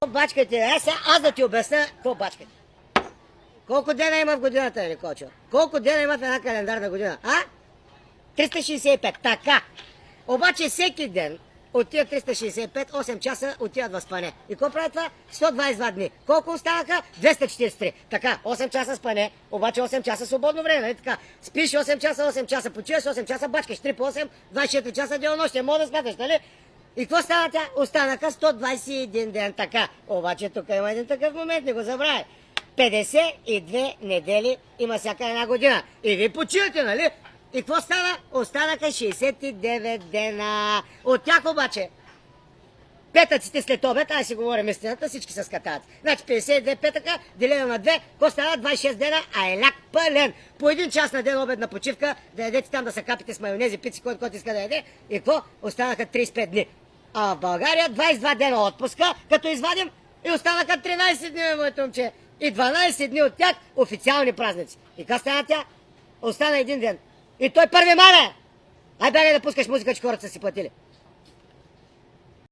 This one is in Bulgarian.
Бачкайте, аз да ти обясня какво бачкате. Колко дена има в годината, или Кочо? Колко дена има в една календарна година, а? 365, така. Обаче всеки ден от тия 365, 8 часа отиват в спане. И какво прави това? 122 дни. Колко останаха? 243. Така, 8 часа спане, обаче 8 часа свободно време, нали така? Спиш 8 часа почиваш, 8 часа бачкаш, 3 по 8, 24 часа денонощие, мога да смяташ, нали? И какво стана тя? Останаха 121 ден, така. Обаче тук има един такъв момент, не го забравяй. 52 недели има всяка една година. И ви почивате, нали? И какво стана? Останаха 69 дена. От тях обаче, петъците след обед, ай си говорим истината, всички са скатават. Значи 52 петъка, делено на 2, какво стана? 26 дена, а е ляк пълен. По един час на ден обедна почивка, да ядете там да се капите с майонези, пици, който иска да яде. И какво? Останаха 35 дни. А в България 22 дена отпуска, като извадим, и останаха 13 дни, моето момче. И 12 дни от тях официални празници. И какво стана тя? Остана един ден. И той 1 май. Ай бягай да пускаш музика, че хората са си платили.